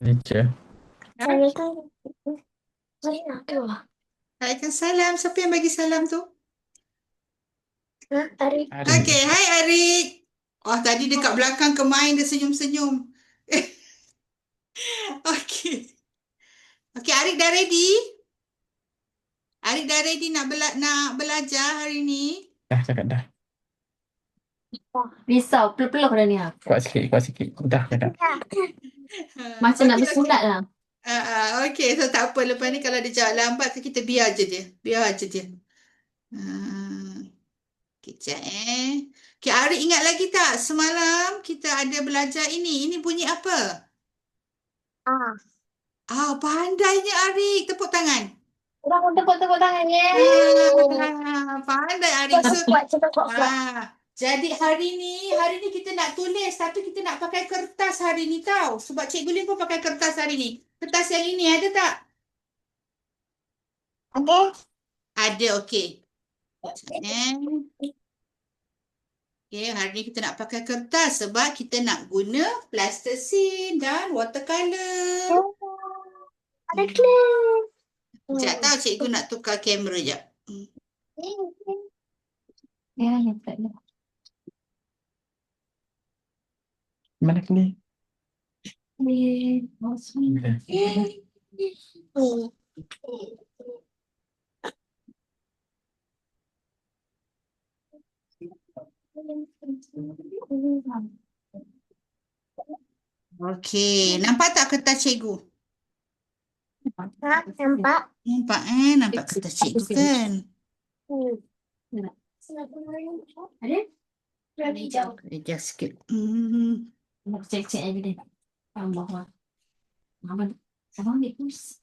Teacher. Waalaikumsalam. Siapa yang bagi salam tu? Arik. Okey, hai Arik. Oh, tadi dekat belakang Kemain dia senyum-senyum. Okey. Okey, Arik dah ready? Arik dah ready nak belajar hari ni? Dah cakap dah. Risau, peluh-peluh dah ni. Kuat sikit. Dah cakap. Macam nak bersunat lah. Okey, so tak apa. Lepas ni kalau dia jawab lambat, so kita biar je dia. Biar je dia. Kejap Okey, Arik ingat lagi tak? Semalam kita ada belajar ini. Ini bunyi apa? Pandainya Arik. Tepuk tangan. Orang tepuk-tepuk tangan. Pandai Arik. Cepat kuat. Jadi hari ni kita nak tulis tapi kita nak pakai kertas hari ni tau. Sebab Cikgu Lin pun pakai kertas hari ni. Kertas yang ini ada tak? Ada, okey. Okey, hari ni kita nak pakai kertas sebab kita nak guna plasticine dan watercolor. Ada klip. Sekejap tau, Cikgu nak tukar kamera jap. Ya, tak ada. Mana ni? Okey, nampak tak kertas Cikgu? Nampak? Nampak kertas Cikgu kan? Ada? Kejap sikit. Nak cek-cek lagi deh. Tambah. Abang ambil kursi.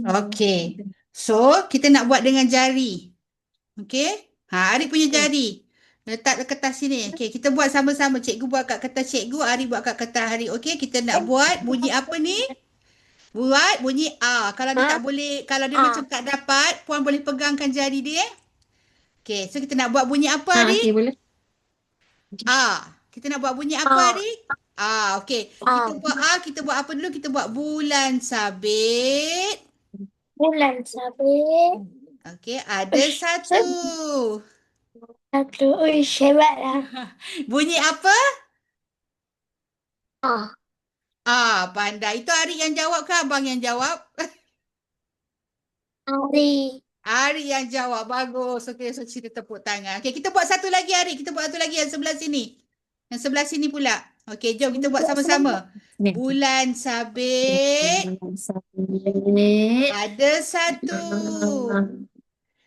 Okey. So, kita nak buat dengan jari. Okey? Arik punya jari. Letak kertas sini. Okey, kita buat sama-sama. Cikgu buat kat kertas cikgu, Arik buat kat kertas Arik. Okey, kita nak buat bunyi apa ni? Buat bunyi A. Kalau dia tak boleh, kalau dia macam tak dapat, Puan boleh pegangkan jari dia. Okey, so kita nak buat bunyi apa, Arik? Okey, boleh. A. Kita nak buat bunyi apa, Arik? Okey. Kita buat apa dulu? Kita buat bulan sabit. Okey, ada satu. Hebat lah. Bunyi apa? Pandai. Itu Arik yang jawab ke abang yang jawab? Arik yang jawab. Bagus. Okey, so kita tepuk tangan. Okey, kita buat satu lagi, Arik. Kita buat satu lagi yang sebelah sini. Yang sebelah sini pula. Okey, jom kita buat sama-sama. Bulan sabit. Ada satu.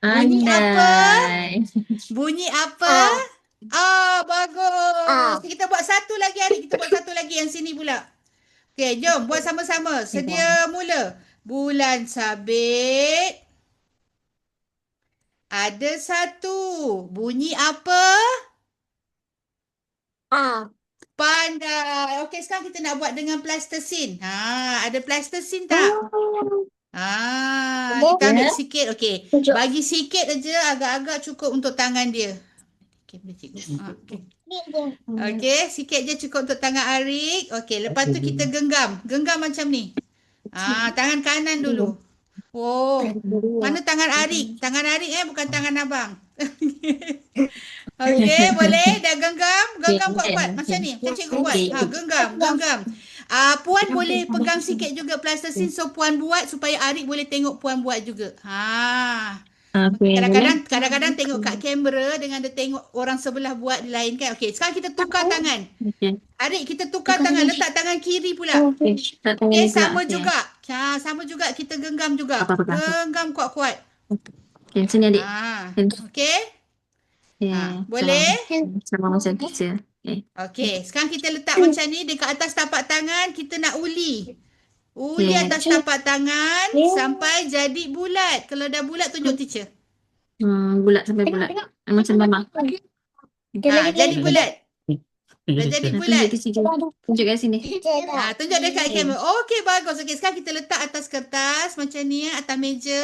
Bunyi apa? Bunyi apa? Bagus. Kita buat satu lagi, Arik. Kita buat satu lagi yang sini pula. Okey, jom buat sama-sama. Sedia mula. Bulan sabit. Ada satu. Bunyi apa? Pandai. Okey, sekarang kita nak buat dengan plasticine. Ada plasticine tak? Kita ambil sikit. Okey, bagi sikit aja, agak-agak cukup untuk tangan dia. Okey, boleh cikgu. Okey, sikit je cukup untuk tangan Arik. Okey, lepas tu kita genggam. Genggam macam ni. Tangan kanan dulu. Mana tangan Arik? Tangan Arik bukan tangan abang. Okey, boleh? Dah genggam? Genggam kuat-kuat. Macam ni. Macam cikgu buat. Genggam. Puan boleh pegang sikit juga plasticine. So, Puan buat supaya Arik boleh tengok Puan buat juga. Kadang-kadang tengok kat kamera dengan dia tengok orang sebelah buat lain kan. Okey, sekarang kita tukar tangan. Arik, kita tukar tangan. Letak tangan kiri pula. Okey, sama juga. Sama juga. Kita genggam juga. Genggam kuat-kuat. Okey, macam ni adik. Okey. Boleh? Sama macam teacher. Okey, sekarang kita letak macam ni dekat atas tapak tangan. Kita nak uli. Uli atas tapak tangan sampai jadi bulat. Kalau dah bulat, tunjuk teacher. Bulat sampai bulat. Macam mama. Jadi bulat. Dah jadi bulat. Tunjuk kat sini. Tunjuk dekat kamera. Okey, bagus. Okey, sekarang kita letak atas kertas macam ni, atas meja.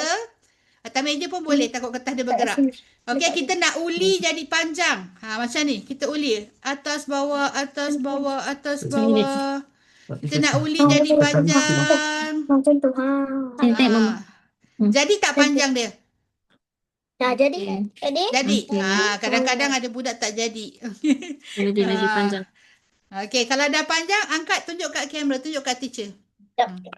Atas meja pun boleh, takut kertas dia bergerak. Okey, kita nak uli jadi panjang. Macam ni. Kita uli. Atas, bawah, atas, bawah, atas, bawah. Kita nak uli jadi panjang. Macam tu. Sini tengok Mama. Jadi tak panjang dia? Dah jadi Okey. kan? Jadi? Jadi. Okey. Kadang-kadang ada budak tak jadi. Jadi lagi Ah. panjang. Okey, kalau dah panjang, angkat tunjuk kat kamera, tunjuk kat teacher.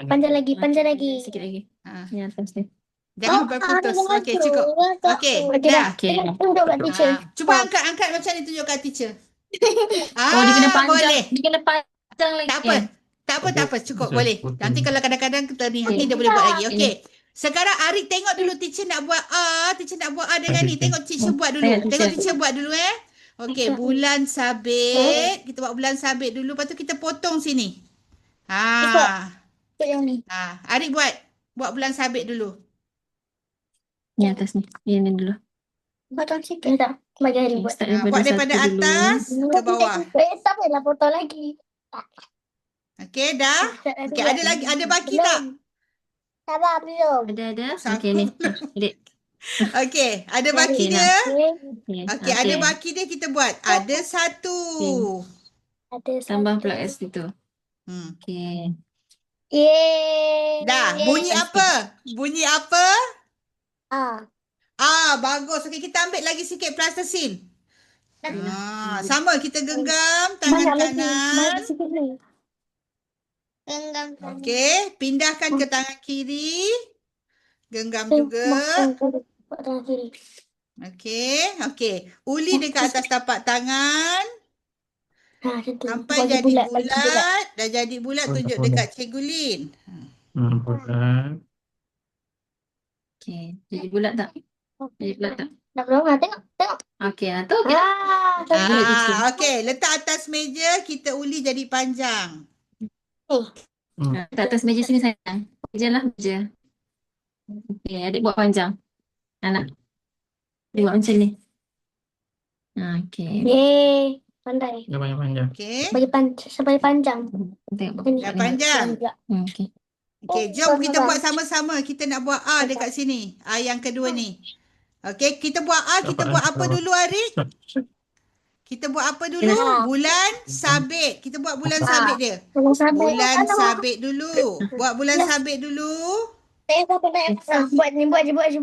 Panjang lagi, panjang Okey, lagi. Sikit lagi. Ah. Ni atas ni. Jangan berputus. Okey, cukup. Okey, Okey dah. dah. Okey. Tunjuk kat teacher. Cuba angkat macam ni, tunjuk kat teacher. Oh, dia kena panjang. Boleh. Dia kena panjang lagi. Tak apa. Tak apa. Cukup, boleh. Nanti kalau kadang-kadang kita ni, nanti dia boleh buat lagi. Okey. Sekarang Arik tengok dulu teacher nak buat A. Teacher nak buat A dengan ni. Tengok teacher buat dulu. Tengok Tengok teacher. teacher buat dulu Okey, bulan sabit. Kita buat bulan sabit dulu. Lepas tu kita potong sini. Ikut yang ni. Arik buat. Buat bulan sabit dulu. Ni atas ni. Ini dulu. Potong sikit tak? Bagi hari Okey, buat. start Buat daripada satu dulu. atas ke bawah. Tak payahlah potong lagi. Okey, dah. Okey, ada lagi. Ada baki tak? Sabar, belum. Ada. Sama Okey ni. Adik. Okey, ada baki Okey, dia. Okey. Okey, ada baki dia kita buat. Ada satu. Ada Tambah satu. pula kat situ. Hmm. Okey. Yeay. Dah. Bunyi apa? Bunyi apa? Bagus. Okey, kita ambil lagi sikit plastisin. Sama kita genggam tangan Banyak lagi. kanan. Banyak sikit ni. Genggam. Okey, pindahkan ke tangan kiri. Genggam juga. Buat tangan kiri. Okey. Uli dekat atas tapak tangan. Macam tu. Sampai Bagi jadi lagi bulat. Dah jadi bulat, tunjuk dekat Cikgu Lin. Bulat. Okey. Jadi bulat tak? Jadi bulat tak? Dah belum? Tengok. Okey. Tu okey. Okey, letak atas meja, kita uli jadi panjang. Letak atas meja sini sayang. Meja lah meja. Okey, adik buat panjang. Anak. Dia buat macam ni. Okey. Yeay. Pandai. Dia panjang-panjang. Okey. Sampai panjang. Tengok. Dah panjang. Okey. Okey, jom kita buat sama-sama. Kita nak buat A dekat sini. A yang kedua ni. Okey, kita buat A. Kita buat apa dulu, Arik? Kita buat apa dulu? Bulan sabit. Kita buat bulan sabit dia. Bulan sabit dulu. Buat bulan sabit dulu. Saya tak pernah buat ni,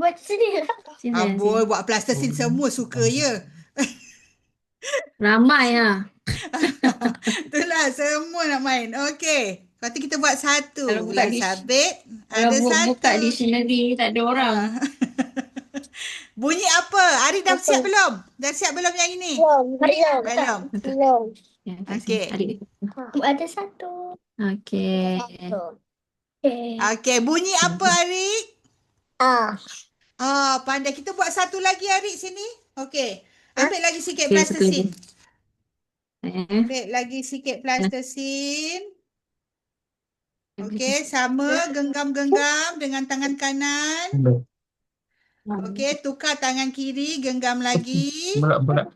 buat sini. Sini. Amboi, buat plastisin semua suka ya. Ramai lah. Itulah, semua nak main. Okey. Lepas tu kita buat satu. Kalau buka Bulan di- sabit. Kalau Ada buka satu. dictionary tak ada orang. Bunyi apa? Ari dah siap belum? Dah siap belum yang ini? Belum. Belum. Ya, kat Okey. sini. Adik. Ada satu. Okey. Okay. Okey, bunyi apa Arik? Pandai. Kita buat satu lagi Arik sini. Okey. Ambil lagi sikit Okey, satu plastisin. Eh. Ambil lagi sikit plastisin. Okey, sama genggam-genggam dengan tangan kanan. Okey, tukar tangan kiri, genggam lagi. Bulat-bulat.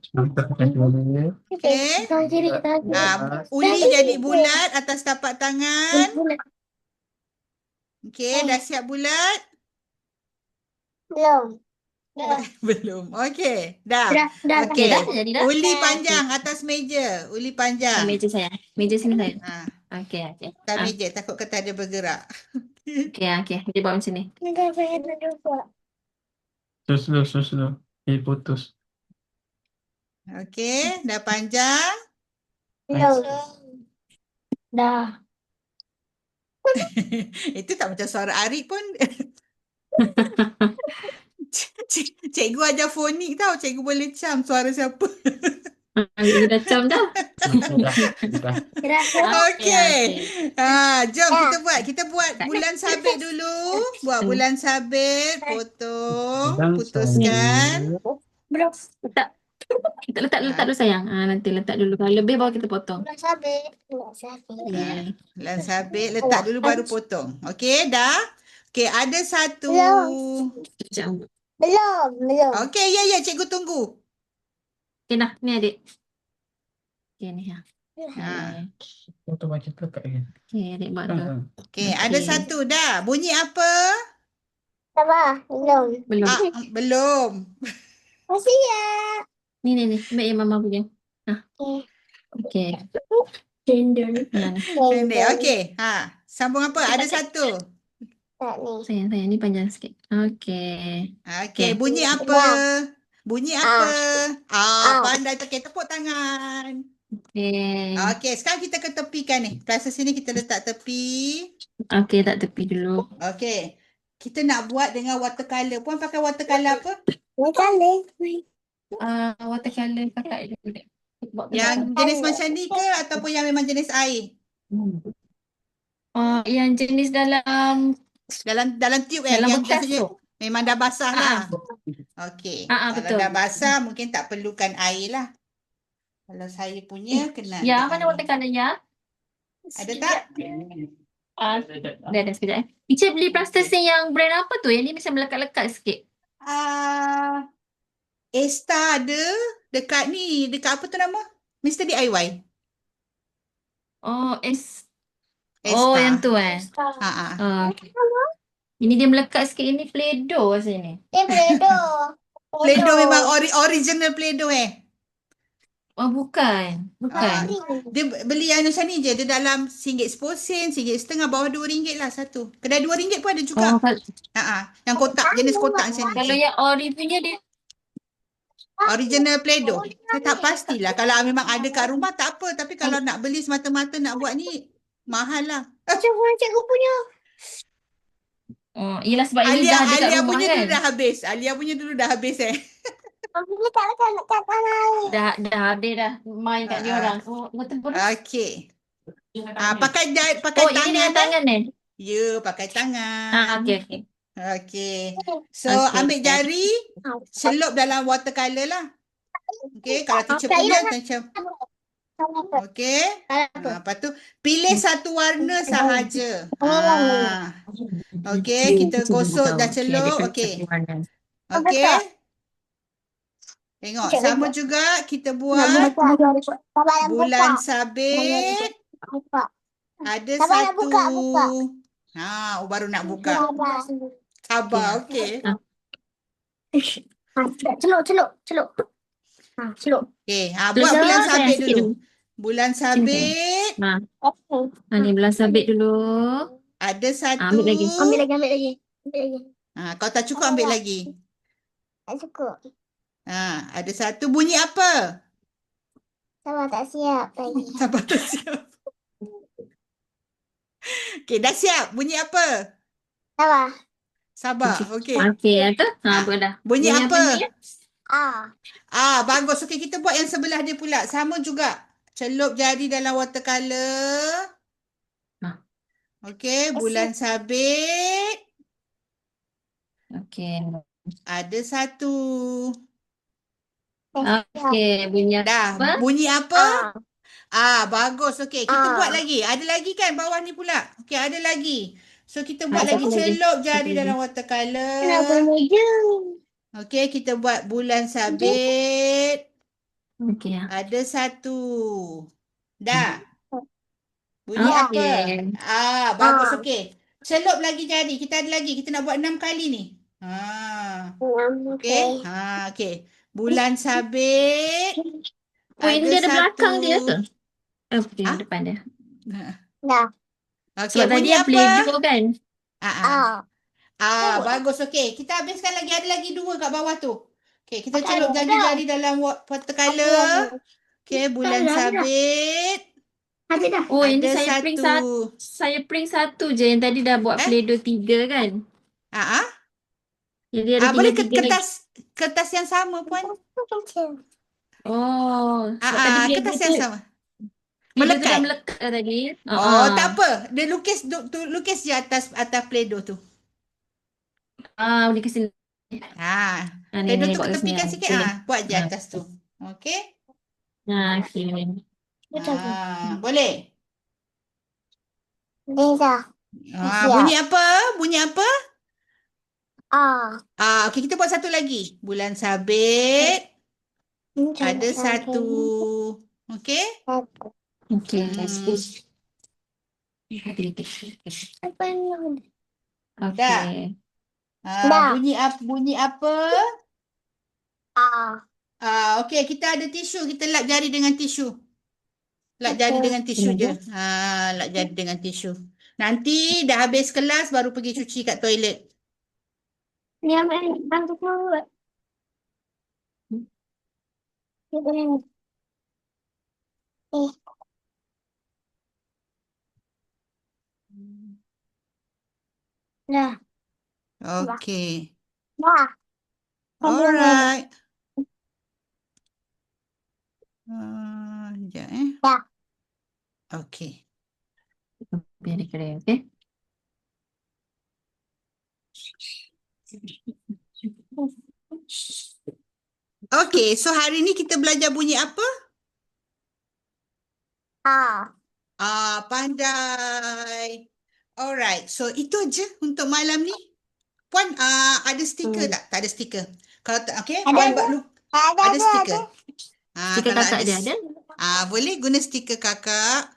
Okey. Tangan kiri, tangan kiri. Uli jadi bulat atas tapak tangan. Bulat. Okey, dah siap bulat? Belum. Belum. Okey, dah. Dah. Okey. Dah jadi dah. Uli panjang atas meja. Uli panjang. Meja saya. Meja sini saya. Ha, Okey, okey. atas meja. Takut kata dia bergerak. Okey. Dia buat macam ni. Slow. Putus. Okey, dah panjang. Belum. Dah. Itu tak macam suara Arik pun. Cikgu ajar fonik tau. Cikgu boleh cam suara siapa. Dia dah cam dah. Dah. Okey. Jom kita buat. Kita buat bulan sabit dulu. Buat bulan sabit. Potong. Putuskan. Belum. Letak dulu sayang. Nanti letak dulu. Kalau lebih baru kita potong. Belum sabit. Okey. Bulan sabit. Letak dulu baru potong. Okey, dah. Okey, ada satu. Sekejap. Belum. Okey, ya. Cikgu tunggu. Okey dah. Ni adik. Okey ni. Ha. Untuk baca tu kat ni. Okey, adik buat dulu. Okey, ada Okey. satu dah. Bunyi apa? Sabar. Belum. Belum. Belum. Masih ya. Ni. Ambil yang mama punya. Okey. Gender. Nah, Pendek. Okey. Sambung apa? Ada satu. Tak ni. sayang, ni panjang sikit. Okey. Okey, Okey. bunyi apa? Bunyi apa? Pandai. Okey, tepuk tangan. Okey. Okey, sekarang kita ke tepikan ni. Plaster sini kita letak tepi. Okey, tak tepi dulu. Okey. Kita nak buat dengan watercolor. Puan pakai watercolor apa? Ni colour. Watercolor kakak dulu. Buat Yang belakang. jenis macam ni ke ataupun yang memang jenis air? Yang jenis dalam Dalam tube dalam yang bekas maksudnya tu. memang dah basah lah. Okey. Kalau betul. dah basah mungkin tak perlukan air lah. Kalau saya punya kena Ya, ada mana air. watercolor ya? Ada tak? Dah sekejap eh. Teacher beli plasticine yang brand apa tu? Yang ni macam melekat-lekat sikit. Esta ada dekat ni, dekat apa tu nama? Mr. DIY. Oh, Esta. yang tu eh. Okay. Ini dia melekat sikit. Ini Play-Doh rasanya ni. Dia Play-Doh. Play-Doh memang original Play-Doh Oh, bukan. Bukan. Dia beli yang macam ni je. Dia dalam RM1 sen, RM1.50, bawah RM2 lah satu. Kedai RM2 pun ada juga. Yang kotak, jenis kotak macam ni. Kalau yang ori punya dia Original Play-Doh. Saya tak pastilah. Kalau memang ada kat rumah tak apa. Tapi kalau nak beli semata-mata nak buat ni, mahal lah. Cikgu punya. yelah sebab ini dah ada kat Alia rumah punya kan. dulu dah habis. Alia punya dulu dah habis Bila tak naik. Dah habis dah main kat dia orang. Oh, betul. Okey. Pakai Oh, tangan. ini dengan tangan ni. Ya, pakai tangan. Okey. Okey. So, Okey, ambil okey. jari, celup dalam watercolor lah. Okey, kalau teacher punya macam. Okey. Lepas tu, pilih satu warna sahaja. Okey, kita gosok dah celup. Okey. Okey. Tengok, sama juga kita buat bulan sabit. Ada Sabar, nak satu. buka. Baru nak buka. Sabar, okey. Celup. Celup. Okey, buat bulan sabit dulu. Bulan sabit. Ni bulan sabit dulu. Ada satu. Ambil lagi. Ambil lagi. Kalau tak cukup ambil lagi. Tak cukup. Ada satu. Bunyi apa? Sabar, tak siap lagi. Sabar tak siap. Okey, dah siap. Bunyi apa? Sabar. Okey. Okey, tu. Buat dah. Bunyi apa? ni? Bagus. Okey, kita buat yang sebelah dia pula. Sama juga. Celup jari dalam watercolor. Okey, bulan sabit. Okey. Ada satu. Okey, bunyi Dah. apa? Bunyi apa? Bagus. Okey, kita buat lagi. Ada lagi kan bawah ni pula? Okey, ada lagi. So, kita buat lagi. satu lagi. Celup jari Satu dalam lagi. watercolor. Kenapa meja? Okey, kita buat bulan sabit. Okey. Ada satu. Dah. Bunyi apa? Bagus. Okey. Celup lagi jari. Kita ada lagi. Kita nak buat 6 kali ni. Okey. Okey. Bulan sabit. Oh, ini dia ada belakang dia ke? Okey, depan dia. Dah. Okey, Sebab tadi bunyi yang apa? Play-Doh kan? Bagus. Okey. Kita habiskan lagi. Ada lagi 2 kat bawah tu. Okey, kita celup jari-jari dalam watercolor. Okey, bulan sabit. Ada dah. Oh, ini Ada saya print satu. Saya print satu je. Yang tadi dah buat Play-Doh 3 kan? Jadi ada Boleh tiga lagi. kertas yang sama, Puan. Oh, sebab tadi Kertas yang sama. Play-Doh tu Melekat. dah melekat tadi. Tak apa. Dia lukis je atas Play-Doh tu. Boleh kasi. Play-Doh tu buat kat sini. ketepikan sikit. Buat je atas tu. Okey. Okey. Boleh. Dah. Bunyi apa? Bunyi apa? Ah. Okey, kita buat satu lagi. Bulan sabit. Ada satu. Okey? Okey. Apa ni? Okey. Dah. Bunyi apa? Ah. Okey, kita ada tisu. Kita lap jari dengan tisu. Lap jari Okey. dengan tisu je. Boleh. Lap jari dengan tisu. Nanti dah habis kelas baru pergi cuci kat toilet. Ni ambil ni. Bantu keluar buat. Ni boleh ni. Dah. Okay. Dah. Alright. Sekejap Dah. Okay. Biar dia kering, okey? Okay, so hari ni kita belajar bunyi apa? Pandai. Alright, so itu aja untuk malam ni. Puan, ada stiker tak? Tak ada stiker. Kalau tak, okay, Ada, Puan ada. buat ada stiker. Stiker Kalau kakak dia ada? boleh guna stiker kakak.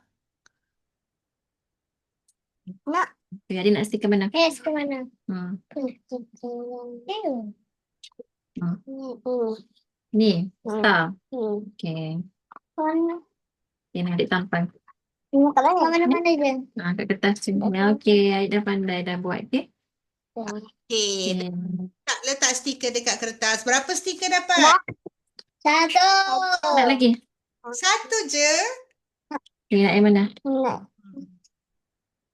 Nak. Okay, adik nak stiker mana? Ke mana? Hmm. Hmm. Ni, star. Hmm. Okay. Mana? Okay, nak adik tampal. Kat mana je? Kat kertas tu. Okay, adik dah pandai dah buat, okay? Okay, Okay. letak stiker dekat kertas. Berapa stiker dapat? Dah. Satu. Tak lagi? Satu je. Okay, nak yang mana? Nak.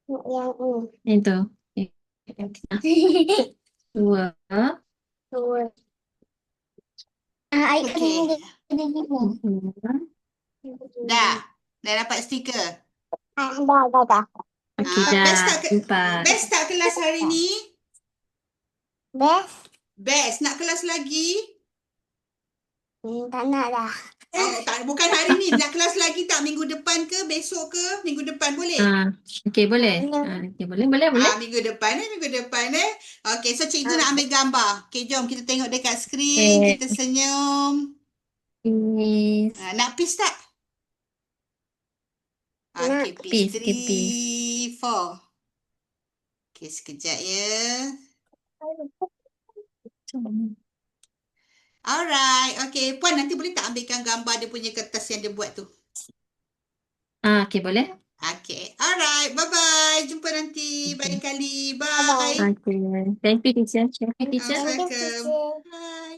Nak yang Yang tu. Okay. Dua. Dua. Air Okay. kena gini. Dah dapat stiker. Dah. Okay, Best dah. tak Empat. Best tak kelas hari ni? Best? Best. Nak kelas lagi? Tak nak dah. Tak, bukan hari ni. Nak kelas lagi tak? Minggu depan ke? Besok ke? Minggu depan boleh? Okay, boleh? Okay, boleh. Minggu depan Okay, so cikgu nak ambil gambar. Okay, jom kita tengok dekat skrin. Okay. Kita senyum. Peace. Nak peace tak? Nak. Okay, peace. Peace, 3, 4. Okay, sekejap ya. Alright. Okay, Puan nanti boleh tak ambilkan gambar dia punya kertas yang dia buat tu? Okay, boleh? Okay. Alright. Bye-bye. Jumpa nanti. Lain kali. Bye. Okay. Thank you, teacher. Thank you, teacher. Welcome. Bye.